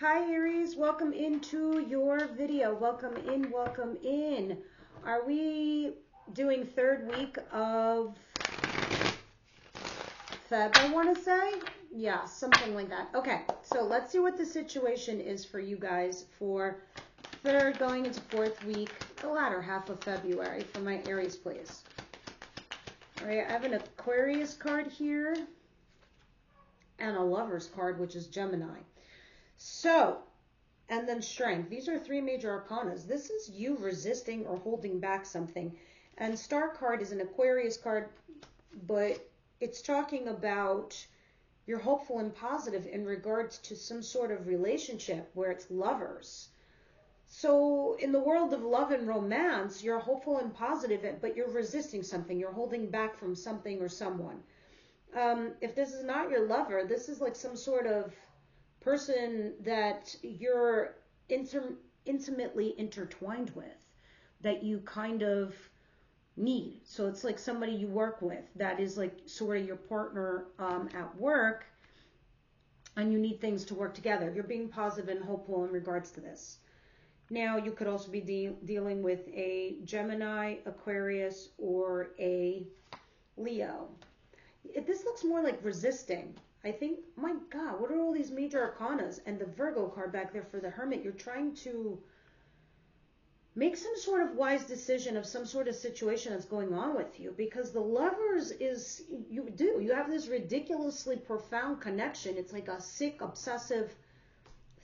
Hi Aries, welcome into your video. Welcome in, welcome in. Are we doing third week of Feb, I want to say? Yeah, something like that. Okay, so let's see what the situation is for you guys for third going into fourth week, the latter half of February for my Aries, please. All right, I have an Aquarius card here and a Lover's card, which is Gemini. So, and then Strength. These are three major arcanas. This is you resisting or holding back something. And Star card is an Aquarius card, but it's talking about you're hopeful and positive in regards to some sort of relationship where it's lovers. So in the world of love and romance, you're hopeful and positive, but you're resisting something. You're holding back from something or someone. If this is not your lover, this is like some sort of person that you're intimately intertwined with, that you kind of need. So it's like somebody you work with that is like sort of your partner at work, and you need things to work together. You're being positive and hopeful in regards to this. Now, you could also be dealing with a Gemini, Aquarius, or a Leo. This looks more like resisting. I think, my God, what are all these major arcanas? And the Virgo card back there for the Hermit. You're trying to make some sort of wise decision of some sort of situation that's going on with you. Because the Lovers is, you have this ridiculously profound connection. It's like a sick, obsessive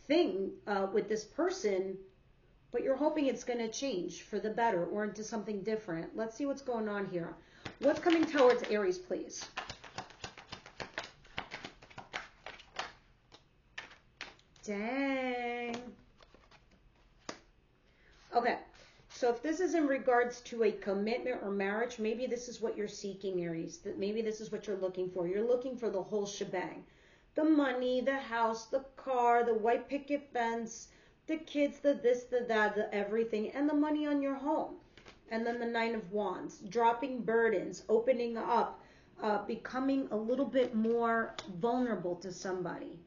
thing with this person. But you're hoping it's going to change for the better or into something different. Let's see what's going on here. What's coming towards Aries, please? Dang. Okay, so if this is in regards to a commitment or marriage, maybe this is what you're seeking, Aries. Maybe this is what you're looking for. You're looking for the whole shebang. The money, the house, the car, the white picket fence, the kids, the this, the that, the everything, and the money on your home. And then the Nine of Wands, dropping burdens, opening up, becoming a little bit more vulnerable to somebody.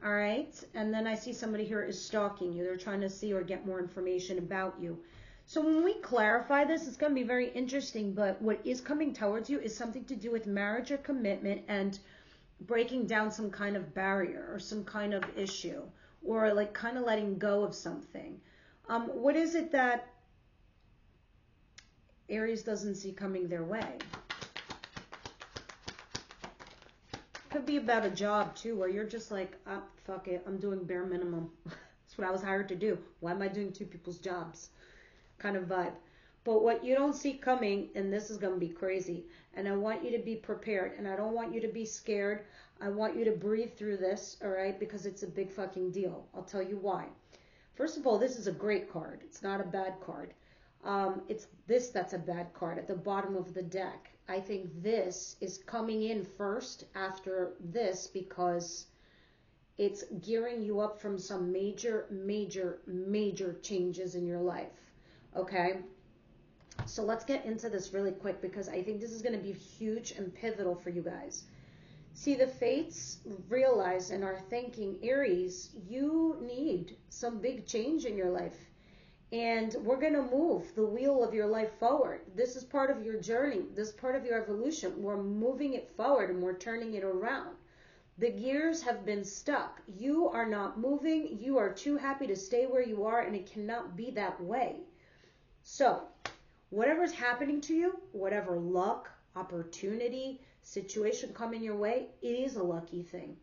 All right, and then I see somebody here is stalking you. They're trying to see or get more information about you. So when we clarify this, it's going to be very interesting, but what is coming towards you is something to do with marriage or commitment and breaking down some kind of barrier or some kind of issue, or like kind of letting go of something. What is it that Aries doesn't see coming their way? Could be about a job too, where you're just like, oh, fuck it, I'm doing bare minimum. That's what I was hired to do. Why am I doing two people's jobs? Kind of vibe. But what you don't see coming, and this is going to be crazy, and I want you to be prepared, and I don't want you to be scared. I want you to breathe through this, all right, because it's a big fucking deal. I'll tell you why. First of all, this is a great card. It's not a bad card. It's this that's a bad card at the bottom of the deck. I think this is coming in first after this because it's gearing you up from some major, major, major changes in your life. Okay? So let's get into this really quick because I think this is going to be huge and pivotal for you guys. See, the fates realize and are thinking, Aries, you need some big change in your life. And we're going to move the wheel of your life forward. This is part of your journey. This is part of your evolution. We're moving it forward and we're turning it around. The gears have been stuck. You are not moving. You are too happy to stay where you are, and it cannot be that way. So, whatever's happening to you, whatever luck, opportunity, situation coming your way, it is a lucky thing.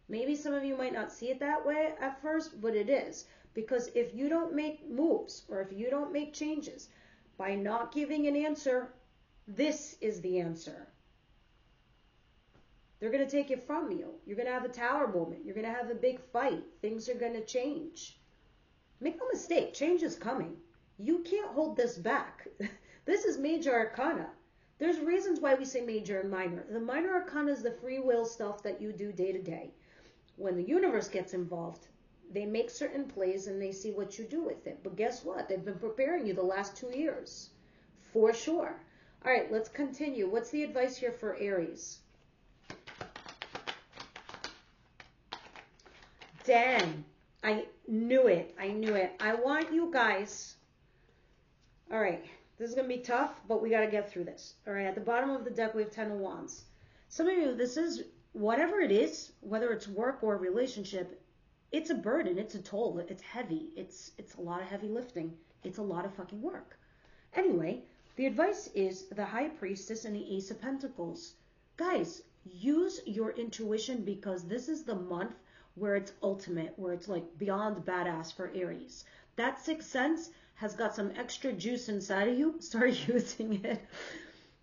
Maybe some of you might not see it that way at first, but it is. Because if you don't make moves or if you don't make changes by not giving an answer, this is the answer. They're going to take it from you. You're going to have a tower moment. You're going to have a big fight. Things are going to change. Make no mistake, change is coming. You can't hold this back. This is major arcana. There's reasons why we say major and minor. The minor arcana is the free will stuff that you do day to day. When the universe gets involved, they make certain plays and they see what you do with it. But guess what? They've been preparing you the last 2 years. For sure. All right, let's continue. What's the advice here for Aries? Dang. I knew it. I knew it. I want you guys. All right. This is going to be tough, but we got to get through this. All right. At the bottom of the deck, we have 10 of Wands. Some of you, this is whatever it is, whether it's work or a relationship, it's a burden. It's a toll. It's heavy. It's a lot of heavy lifting. It's a lot of fucking work. Anyway, the advice is the High Priestess and the Ace of Pentacles. Guys, use your intuition because this is the month where it's ultimate, where it's like beyond badass for Aries. That sixth sense has got some extra juice inside of you. Start using it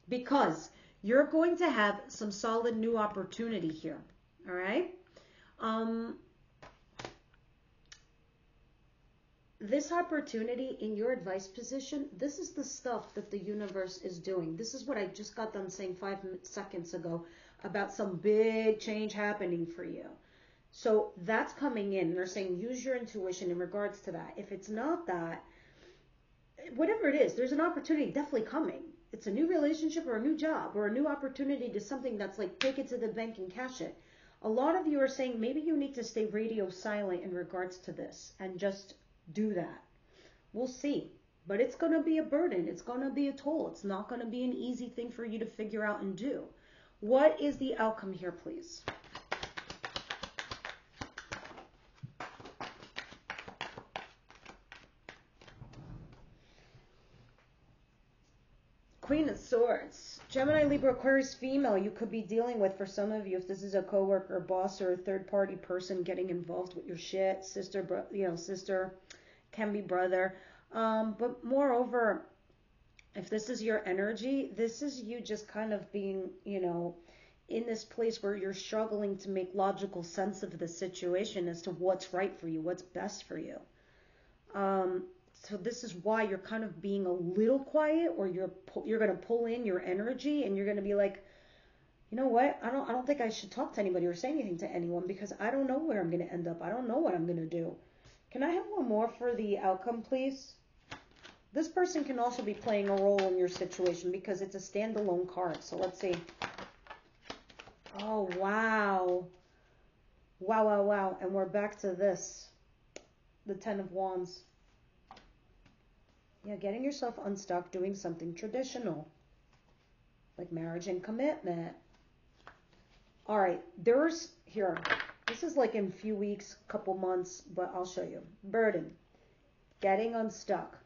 because you're going to have some solid new opportunity here. All right. This opportunity in your advice position, this is the stuff that the universe is doing. This is what I just got done saying 5 seconds ago about some big change happening for you. So that's coming in. They're saying use your intuition in regards to that. If it's not that, whatever it is, there's an opportunity definitely coming. It's a new relationship or a new job or a new opportunity to something that's like take it to the bank and cash it. A lot of you are saying maybe you need to stay radio silent in regards to this and just do that. We'll see. But it's going to be a burden. It's going to be a toll. It's not going to be an easy thing for you to figure out and do. What is the outcome here, please? Queen of Swords. Gemini, Libra, Aquarius, female you could be dealing with for some of you. If this is a coworker, boss, or a third-party person getting involved with your shit, sister, sister, can be brother. But moreover, if this is your energy, this is you just kind of being, in this place where you're struggling to make logical sense of the situation as to what's right for you, what's best for you. So this is why you're kind of being a little quiet, or you're going to pull in your energy and you're going to be like, you know what? I don't think I should talk to anybody or say anything to anyone because I don't know where I'm going to end up. I don't know what I'm going to do. Can I have one more for the outcome, please? This person can also be playing a role in your situation because it's a standalone card. So let's see. Oh, wow. Wow, wow, wow. And we're back to this. The 10 of Wands. Yeah, getting yourself unstuck, doing something traditional. Like marriage and commitment. All right, here. This is like in a few weeks, couple months, but I'll show you. Burden. Getting unstuck.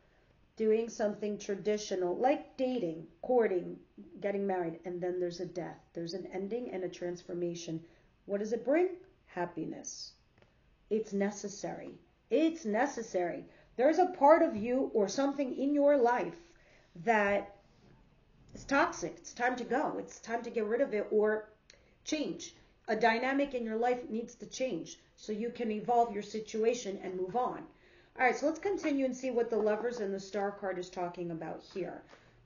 Doing something traditional, like dating, courting, getting married. And then there's a death. There's an ending and a transformation. What does it bring? Happiness. It's necessary. It's necessary. There's a part of you or something in your life that is toxic. It's time to go. It's time to get rid of it or change. A dynamic in your life needs to change so you can evolve your situation and move on. All right, so let's continue and see what the Lovers and the Star card is talking about here,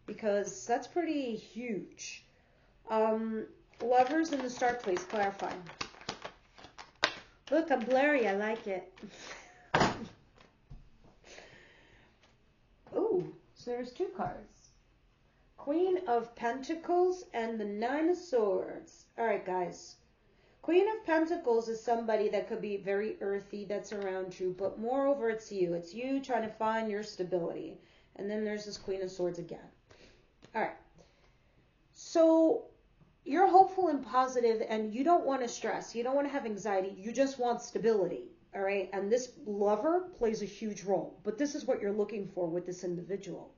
because that's pretty huge. Lovers and the Star, please clarify. Look, I'm blurry. I like it. Ooh, so there's two cards. Queen of Pentacles and the Nine of Swords. All right, guys. Queen of Pentacles is somebody that could be very earthy that's around you, but moreover, it's you. It's you trying to find your stability. And then there's this Queen of Swords again. All right. So you're hopeful and positive, and you don't want to stress. You don't want to have anxiety. You just want stability. All right. And this lover plays a huge role, but this is what you're looking for with this individual.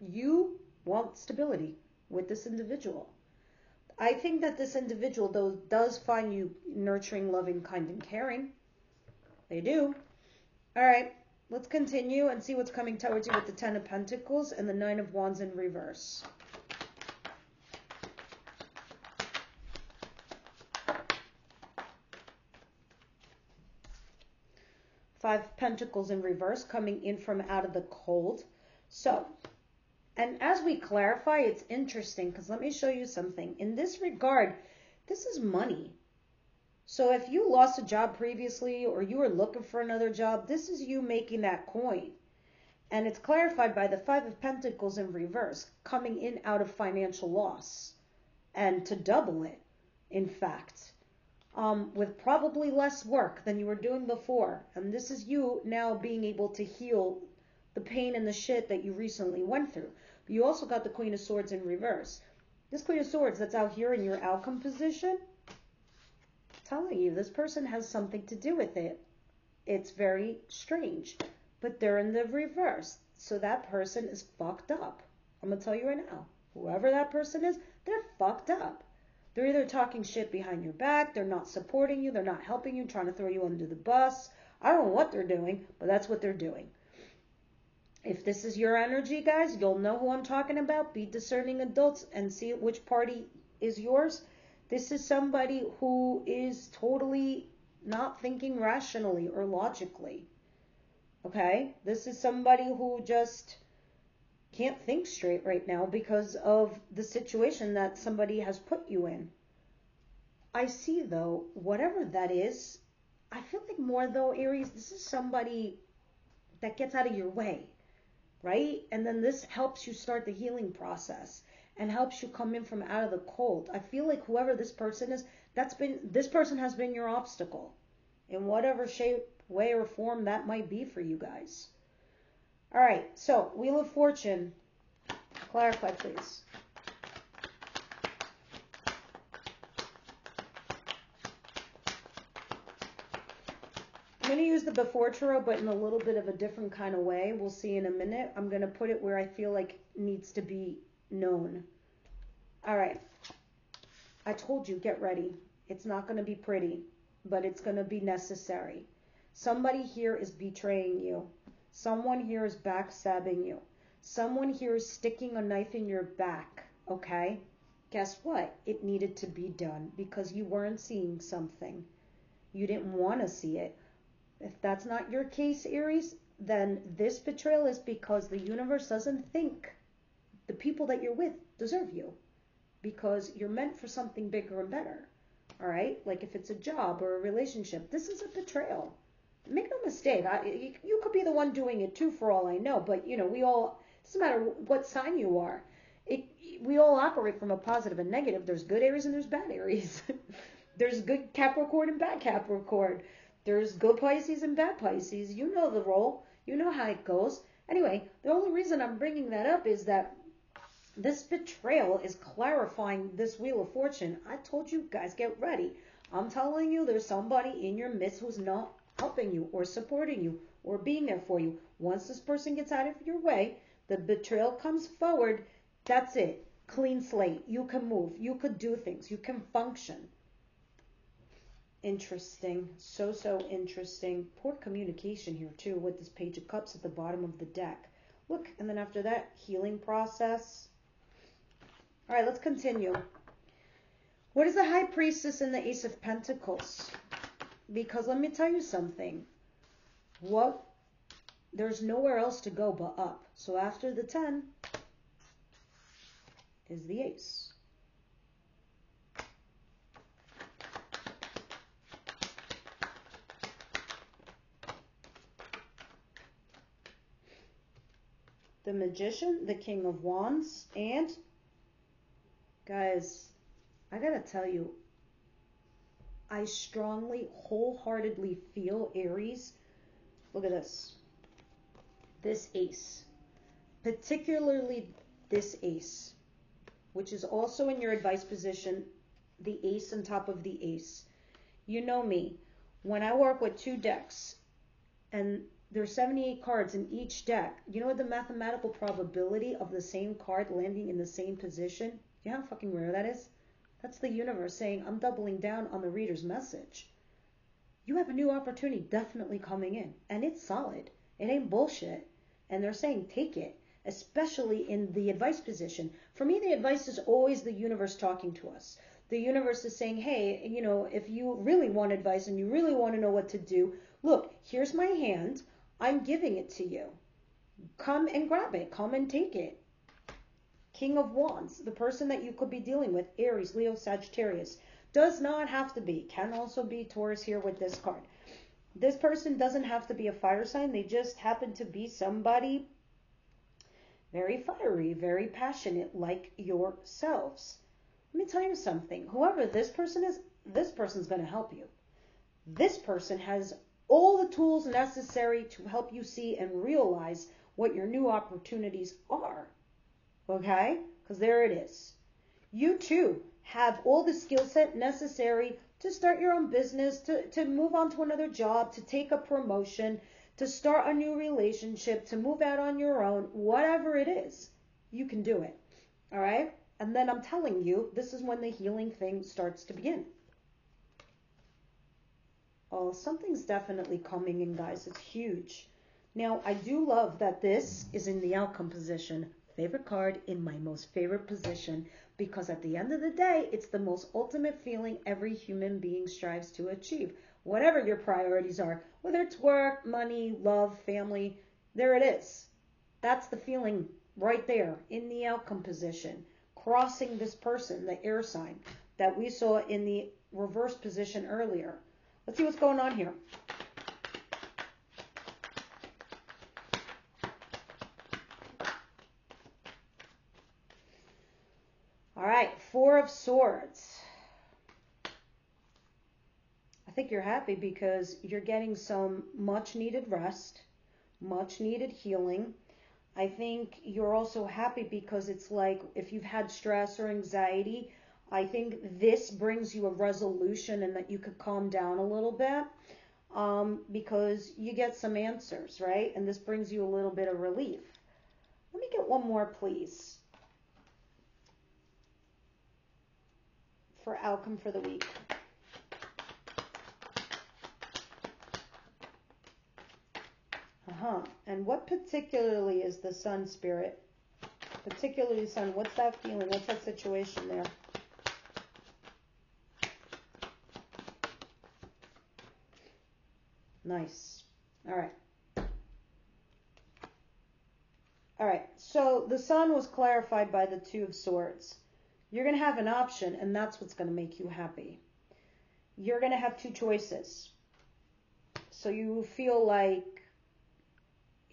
You want stability with this individual. I think that this individual, though, does find you nurturing, loving, kind, and caring. They do. All right, let's continue and see what's coming towards you with the 10 of Pentacles and the 9 of Wands in reverse. Five of Pentacles in reverse coming in from out of the cold. So, and as we clarify, it's interesting because let me show you something. In this regard, this is money. So if you lost a job previously or you were looking for another job, this is you making that coin. And it's clarified by the Five of Pentacles in reverse, coming in out of financial loss. And to double it, in fact. with probably less work than you were doing before. And this is you now being able to heal the pain and the shit that you recently went through. But you also got the Queen of Swords in reverse. This Queen of Swords that's out here in your outcome position, telling you this person has something to do with it. It's very strange, but they're in the reverse. So that person is fucked up. I'm going to tell you right now, whoever that person is, they're fucked up. They're either talking shit behind your back, they're not supporting you, they're not helping you, trying to throw you under the bus. I don't know what they're doing, but that's what they're doing. If this is your energy, guys, you'll know who I'm talking about. Be discerning adults and see which party is yours. This is somebody who is totally not thinking rationally or logically. Okay? This is somebody who just can't think straight right now because of the situation that somebody has put you in. I see, though, whatever that is, I feel like more, though, Aries, this is somebody that gets out of your way, right? And then this helps you start the healing process and helps you come in from out of the cold. I feel like whoever this person is, this person has been your obstacle in whatever shape, way, or form that might be for you guys. All right, so Wheel of Fortune, clarify, please. I'm going to use the Before Tarot, but in a little bit of a different kind of way. We'll see in a minute. I'm going to put it where I feel like it needs to be known. All right. I told you, get ready. It's not going to be pretty, but it's going to be necessary. Somebody here is betraying you. Someone here is backstabbing you. Someone here is sticking a knife in your back, okay? Guess what? It needed to be done because you weren't seeing something. You didn't want to see it. If that's not your case, Aries, then this betrayal is because the universe doesn't think the people that you're with deserve you, because you're meant for something bigger and better, all right? Like if it's a job or a relationship, this is a betrayal. Make no mistake, you could be the one doing it too for all I know, but you know, we all, it doesn't matter what sign you are, we all operate from a positive and negative. There's good Aries and there's bad Aries. There's good Capricorn and bad Capricorn. There's good Pisces and bad Pisces. You know the role. You know how it goes. Anyway, the only reason I'm bringing that up is that this betrayal is clarifying this Wheel of Fortune. I told you guys, get ready. I'm telling you, there's somebody in your midst who's not helping you or supporting you or being there for you. Once this person gets out of your way, the betrayal comes forward. That's it. Clean slate. You can move. You could do things. You can function. Interesting. So interesting. Poor communication here too with this Page of Cups at the bottom of the deck. Look, and then after that, healing process. All right, let's continue. What is the High Priestess and the Ace of Pentacles? Because let me tell you something. There's nowhere else to go but up. So after the 10 is the Ace. The Magician, the King of Wands, and guys, I gotta tell you, I strongly, wholeheartedly feel, Aries, look at this Ace, particularly this Ace, which is also in your advice position, the Ace on top of the Ace. You know me, when I work with two decks, and there's 78 cards in each deck. You know what the mathematical probability of the same card landing in the same position? You know how fucking rare that is? That's the universe saying, I'm doubling down on the reader's message. You have a new opportunity definitely coming in. And it's solid. It ain't bullshit. And they're saying, take it. Especially in the advice position. For me, the advice is always the universe talking to us. The universe is saying, hey, you know, if you really want advice and you really want to know what to do, look, here's my hand. I'm giving it to you. Come and grab it. Come and take it. King of Wands, the person that you could be dealing with, Aries, Leo, Sagittarius, does not have to be. Can also be Taurus here with this card. This person doesn't have to be a fire sign. They just happen to be somebody very fiery, very passionate, like yourselves. Let me tell you something. Whoever this person is, this person's going to help you. This person has all the tools necessary to help you see and realize what your new opportunities are. Okay? Because there it is. You too have all the skill set necessary to start your own business, to move on to another job, to take a promotion, to start a new relationship, to move out on your own, whatever it is, you can do it. All right? And then I'm telling you, this is when the healing thing starts to begin. Oh, something's definitely coming in, guys. It's huge. Now, I do love that this is in the outcome position. Favorite card in my most favorite position, because at the end of the day, it's the most ultimate feeling every human being strives to achieve. Whatever your priorities are, whether it's work, money, love, family, there it is. That's the feeling right there in the outcome position, crossing this person, the air sign that we saw in the reverse position earlier. Let's see what's going on here. All right, Four of Swords. I think you're happy because you're getting some much needed rest, much needed healing. I think you're also happy because it's like if you've had stress or anxiety, I think this brings you a resolution and that you could calm down a little bit because you get some answers, right? And this brings you a little bit of relief. Let me get one more, please, for outcome for the week. And what particularly is the Sun, Spirit? Particularly Sun, what's that feeling? What's that situation there? Nice. All right. All right. So the Sun was clarified by the Two of Swords. You're going to have an option, and that's what's going to make you happy. You're going to have two choices. So you feel like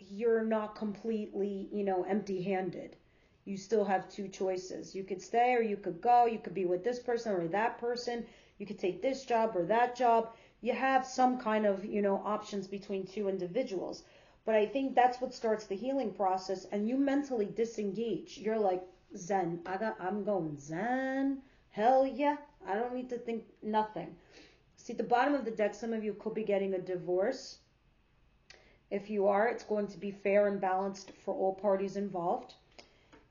you're not completely, empty-handed. You still have two choices. You could stay or you could go. You could be with this person or that person. You could take this job or that job. You have some kind of, options between two individuals. But I think that's what starts the healing process, and you mentally disengage. You're like, Zen. I'm going Zen. Hell yeah. I don't need to think nothing. See, at the bottom of the deck, some of you could be getting a divorce. If you are, it's going to be fair and balanced for all parties involved.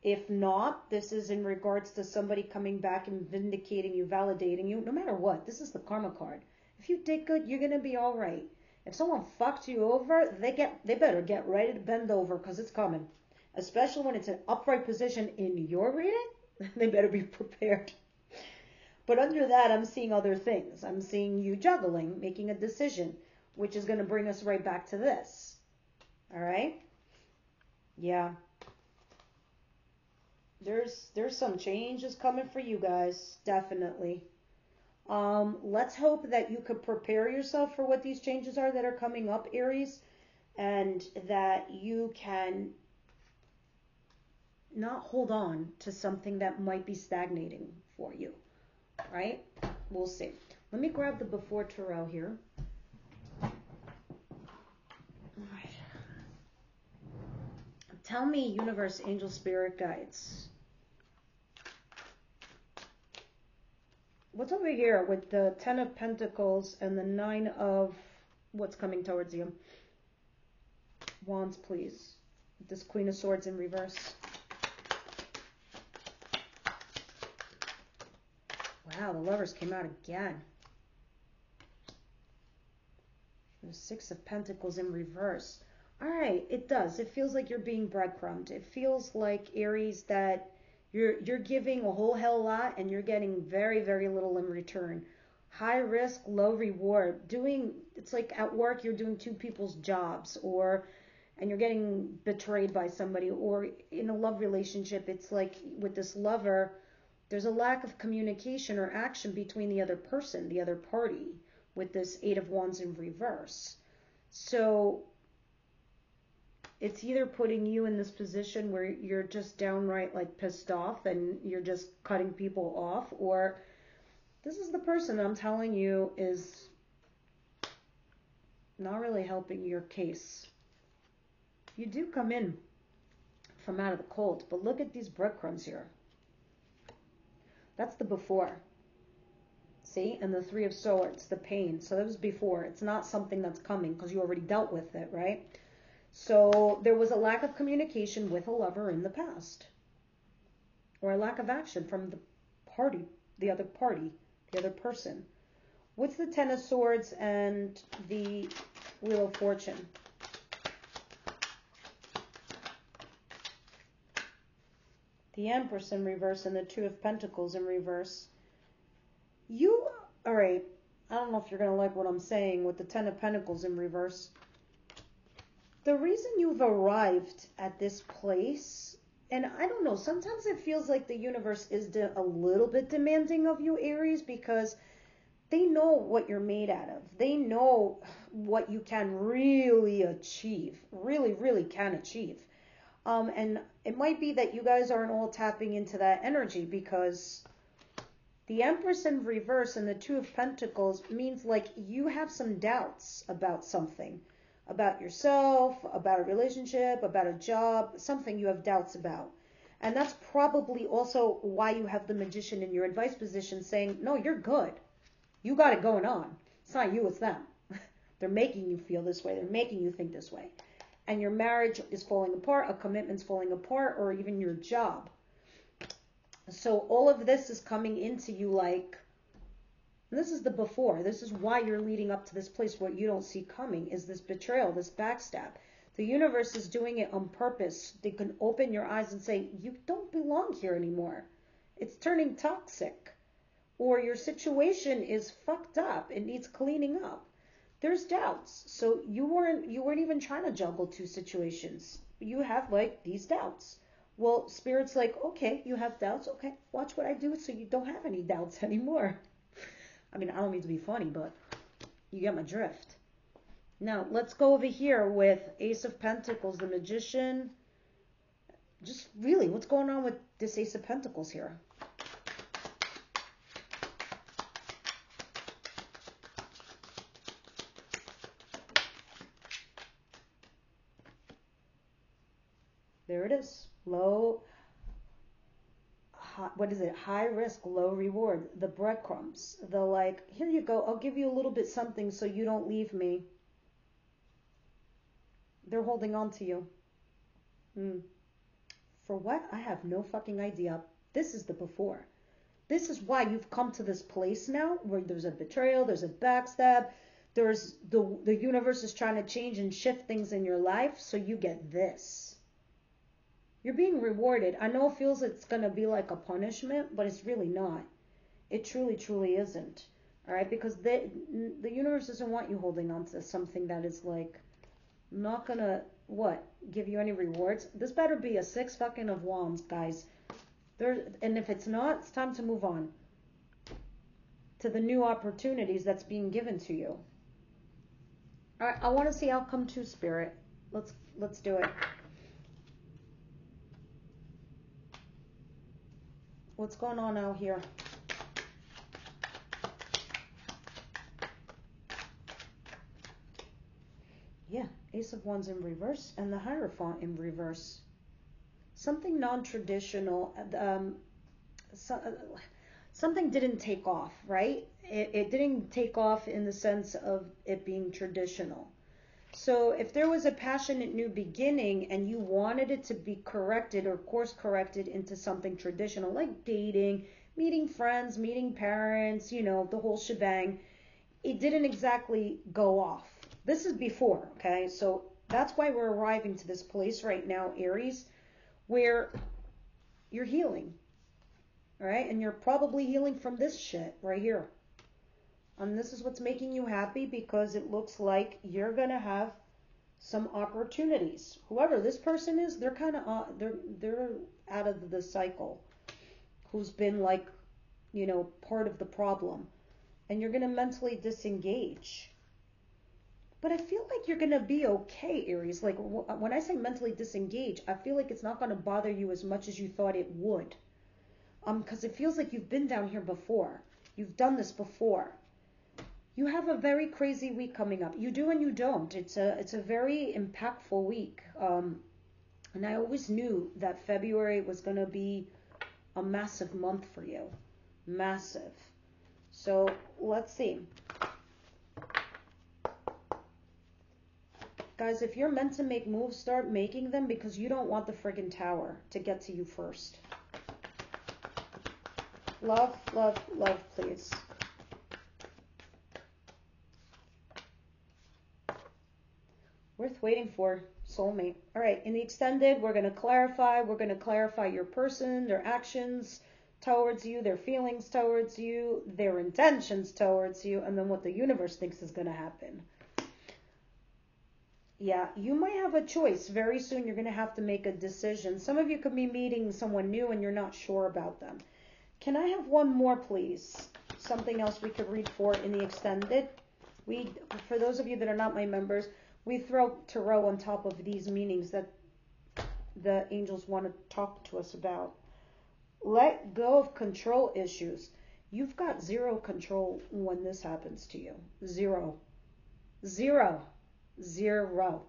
If not, this is in regards to somebody coming back and vindicating you, validating you. No matter what, this is the karma card. If you did good, you're going to be all right. If someone fucked you over, they better get ready to bend over because it's coming. Especially when it's an upright position in your reading, they better be prepared. But under that, I'm seeing other things. I'm seeing you juggling, making a decision, which is going to bring us right back to this. All right? Yeah. There's some changes coming for you guys, definitely. Let's hope that you could prepare yourself for what these changes are that are coming up, Aries, and that you can not hold on to something that might be stagnating for you, right? We'll see. Let me grab the Before Tarot here. Tell me, universe, angel, spirit guides. What's over here with the Ten of Pentacles and the Nine of what's coming towards you? Wands, please. This Queen of Swords in reverse. Wow, the Lovers came out again. The Six of Pentacles in reverse. All right, it does. It feels like you're being breadcrumbed. It feels like, Aries, that you're giving a whole hell lot and you're getting very, very little in return. High risk, low reward. It's like at work you're doing two people's jobs, and you're getting betrayed by somebody, or in a love relationship, it's like with this lover, there's a lack of communication or action between the other person, the other party, with this Eight of Wands in reverse. So it's either putting you in this position where you're just downright like pissed off and you're just cutting people off, or This is the person I'm telling you is not really helping your case. You do come in from out of the cold, but look at these breadcrumbs here. That's the before. See? And the Three of Swords, the pain. So that was before. It's not something that's coming because you already dealt with it, right? So there was a lack of communication with a lover in the past. Or a lack of action from the party, the other person. What's the Ten of Swords and the Wheel of Fortune? The Empress in reverse and the Two of Pentacles in reverse. All right, I don't know if you're going to like what I'm saying with the Ten of Pentacles in reverse. The reason you've arrived at this place, and I don't know, sometimes it feels like the universe is a little bit demanding of you, Aries, because they know what you're made out of. They know what you can really achieve, really, really can achieve. And it might be that you guys aren't all tapping into that energy, because the Empress in reverse and the Two of Pentacles means like you have some doubts about something, about yourself, about a relationship, about a job, something you have doubts about. And that's probably also why you have the Magician in your advice position saying, no, you're good. You got it going on. It's not you, it's them. They're making you feel this way. They're making you think this way. And your marriage is falling apart, a commitment's falling apart, or even your job. So all of this is coming into you like, and this is the before. This is why you're leading up to this place. What you don't see coming is this betrayal, this backstab. The universe is doing it on purpose. They can open your eyes and say, you don't belong here anymore. It's turning toxic. Or your situation is fucked up. It needs cleaning up. There's doubts. So you weren't even trying to juggle two situations. You have like these doubts. Well, Spirit's like, okay, you have doubts. Okay, watch what I do so you don't have any doubts anymore. I mean, I don't mean to be funny, but you get my drift. Now, let's go over here with Ace of Pentacles, the Magician. Just really, what's going on with this Ace of Pentacles here? There it is. What is it? High risk, low reward. The breadcrumbs. The like, here you go. I'll give you a little bit something so you don't leave me. They're holding on to you. For what? I have no fucking idea. This is the before. This is why you've come to this place now where there's a betrayal, there's a backstab, there's the universe is trying to change and shift things in your life, so you get this. You're being rewarded. I know it feels it's going to be like a punishment, but it's really not. It truly, truly isn't. All right? Because the universe doesn't want you holding on to something that is like not going to, give you any rewards. This better be a 6 fucking of wands, guys. And if it's not, it's time to move on to the new opportunities that's being given to you. All right, I want to see outcome 2, Spirit. Let's do it. What's going on out here? Yeah, Ace of Wands in reverse and the Hierophant in reverse. Something non-traditional. Something didn't take off, right? It didn't take off in the sense of it being traditional. So if there was a passionate new beginning and you wanted it to be corrected or course corrected into something traditional, like dating, meeting friends, meeting parents, the whole shebang, it didn't exactly go off. This is before, okay? So that's why we're arriving to this place right now, Aries, where you're healing, all right? And you're probably healing from this shit right here. And this is what's making you happy, because it looks like you're going to have some opportunities. Whoever this person is, they're kind of, they're out of the cycle, who's been like, part of the problem. And you're going to mentally disengage. But I feel like you're going to be okay, Aries. Like when I say mentally disengage, I feel like it's not going to bother you as much as you thought it would. Because it feels like you've been down here before. You've done this before. You have a very crazy week coming up. You do and you don't. It's a very impactful week. And I always knew that February was going to be a massive month for you. Massive. So let's see. Guys, if you're meant to make moves, start making them, because you don't want the friggin' tower to get to you first. Love, love, love, please. Worth waiting for, soulmate. All right, in the extended, we're going to clarify. We're going to clarify your person, their actions towards you, their feelings towards you, their intentions towards you, and then what the universe thinks is going to happen. Yeah, you might have a choice. Very soon you're going to have to make a decision. Some of you could be meeting someone new and you're not sure about them. Can I have one more, please? Something else we could read for in the extended. For those of you that are not my members, we throw tarot on top of these meanings that the angels want to talk to us about. Let go of control issues. You've got zero control when this happens to you. Zero. Zero. Zero.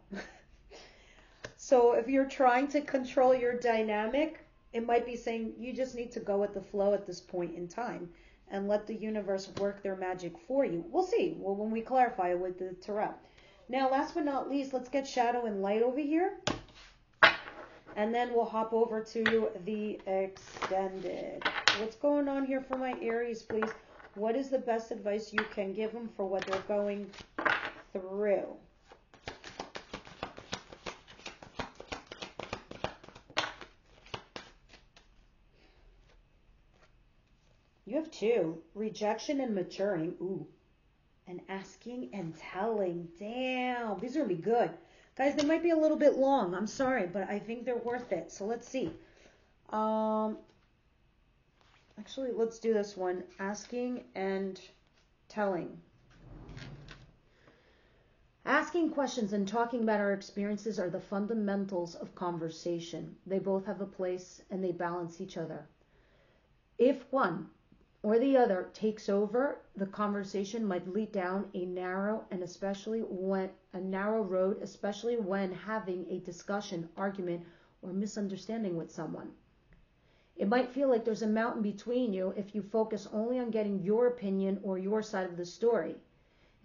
So if you're trying to control your dynamic, it might be saying you just need to go with the flow at this point in time and let the universe work their magic for you. We'll see. Well, when we clarify it with the tarot. Now, last but not least, let's get shadow and light over here. And then we'll hop over to the extended. What's going on here for my Aries, please? What is the best advice you can give them for what they're going through? You have two. Rejection and maturing. Ooh. And asking and telling. Damn. These are going to be good. Guys, they might be a little bit long. I'm sorry, but I think they're worth it. So let's see. Actually, let's do this one. Asking and telling. Asking questions and talking about our experiences are the fundamentals of conversation. They both have a place and they balance each other. If one or the other takes over, the conversation might lead down a narrow road, especially when having a discussion, argument, or misunderstanding with someone. It might feel like there's a mountain between you if you focus only on getting your opinion or your side of the story.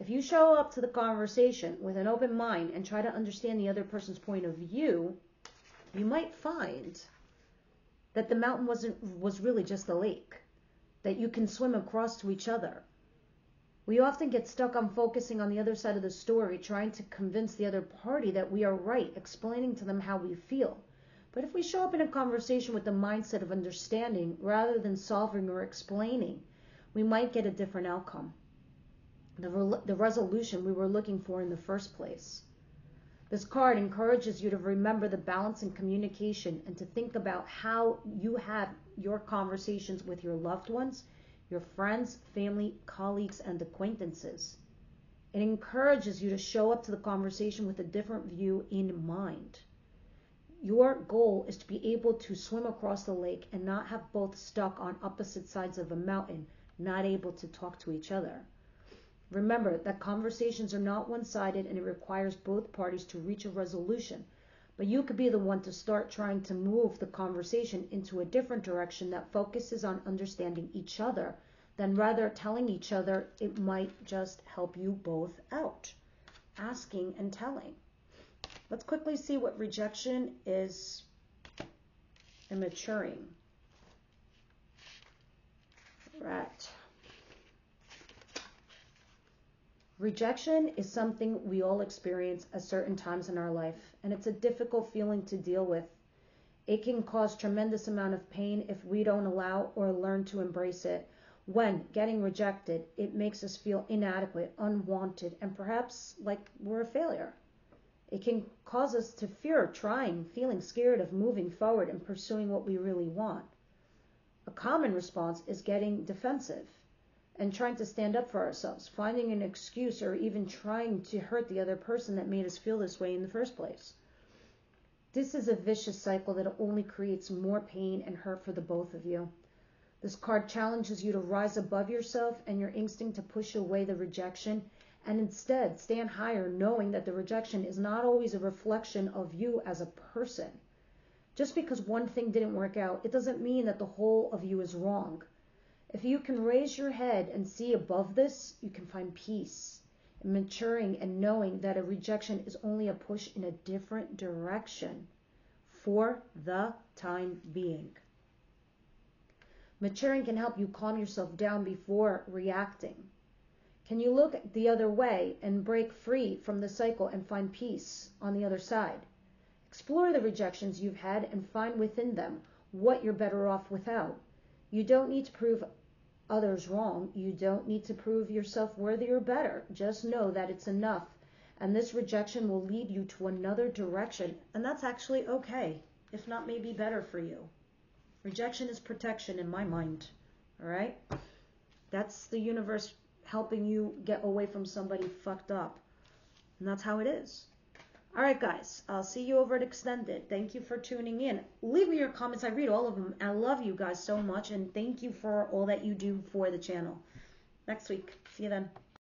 If you show up to the conversation with an open mind and try to understand the other person's point of view, you might find that the mountain was really just a lake that you can swim across to each other. We often get stuck on focusing on the other side of the story, trying to convince the other party that we are right, explaining to them how we feel. But if we show up in a conversation with the mindset of understanding rather than solving or explaining, we might get a different outcome. The resolution we were looking for in the first place. This card encourages you to remember the balance in communication and to think about how you have your conversations with your loved ones, your friends, family, colleagues, and acquaintances. It encourages you to show up to the conversation with a different view in mind. Your goal is to be able to swim across the lake and not have both stuck on opposite sides of a mountain, not able to talk to each other. Remember that conversations are not one-sided and it requires both parties to reach a resolution. But you could be the one to start trying to move the conversation into a different direction that focuses on understanding each other, than rather telling each other. It might just help you both out. Asking and telling. Let's quickly see what rejection is and maturing. Right. Rejection is something we all experience at certain times in our life, and it's a difficult feeling to deal with. It can cause tremendous amount of pain if we don't allow or learn to embrace it. When getting rejected, it makes us feel inadequate, unwanted, and perhaps like we're a failure. It can cause us to fear trying, feeling scared of moving forward and pursuing what we really want. A common response is getting defensive and trying to stand up for ourselves, finding an excuse, or even trying to hurt the other person that made us feel this way in the first place. This is a vicious cycle that only creates more pain and hurt for the both of you. This card challenges you to rise above yourself and your instinct to push away the rejection and instead stand higher, knowing that the rejection is not always a reflection of you as a person. Just because one thing didn't work out, it doesn't mean that the whole of you is wrong. If you can raise your head and see above this, you can find peace in maturing and knowing that a rejection is only a push in a different direction for the time being. Maturing can help you calm yourself down before reacting. Can you look the other way and break free from the cycle and find peace on the other side? Explore the rejections you've had and find within them what you're better off without. You don't need to prove others wrong. You don't need to prove yourself worthy or better. Just know that it's enough, and this rejection will lead you to another direction, and that's actually okay, if not maybe better for you. Rejection is protection in my mind, all right? That's the universe helping you get away from somebody fucked up, and that's how it is. All right, guys, I'll see you over at Extended. Thank you for tuning in. Leave me your comments. I read all of them. I love you guys so much, and thank you for all that you do for the channel. Next week. See you then.